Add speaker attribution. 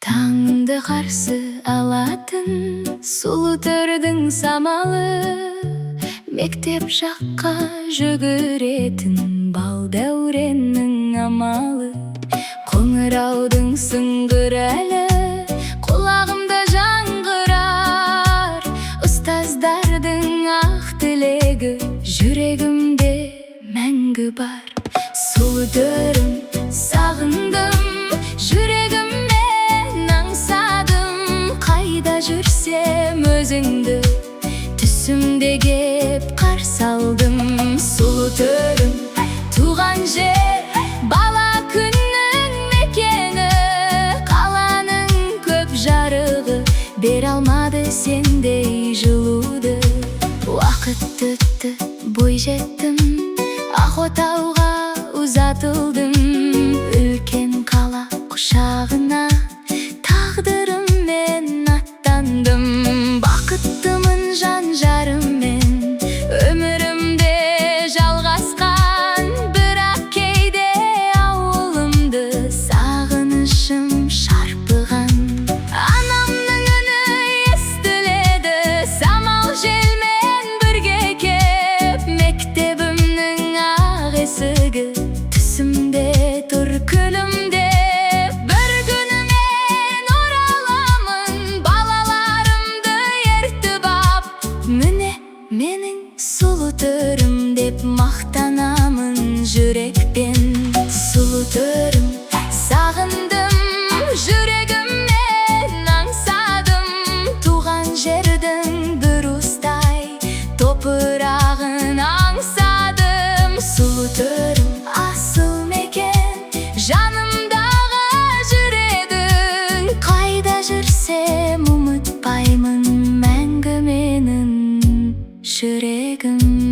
Speaker 1: Tаңды қарсы алатын сұлу төрдің самалы, мектеп жаққа жүгіретін бал дәуреннің амалы. Қоңыраудың сүңгір әлі құлағымда жаңғырар, ұстаздардың ақ тілегі жүрегімде мәңгі бар. Сұлу төрім сағындым, жүрегіммен аңсадым, қайда жүрсем өзіңді түсімде кеп қарсы алдым. Сұлу төрім туған жер, бала күннің мекені, қаланың көп жарығы бере алмады сендей жылуды. Уақыт өтті, бой жеттім, ақ отауға ұзатылдым. Үлкен қала құшағына тағдырыммен аттандым. Бақыттымын жан жарыммен, өмірімде жалғасқан, бірақ кейде ауылымды сағынышым шарпыған. Анамның үні естіледі, самал желмен бірге кеп, мектебімнің ақ есігі түсімде тұр күлімдеп. Бір күні мен ораламын, балаларымды ертіп ап, міне менің сұлу төрім деп мақтанамын жүрекпен. Сұлу төрім сағындым, жүрегіммен аңсадым, туған жердің бір уыстай топырағын аңсадым. Сұлу төрім асыл мекен, жанымдағы жүредің, қайда жүрсем ұмытпаймын мәңгі менің жүрегім.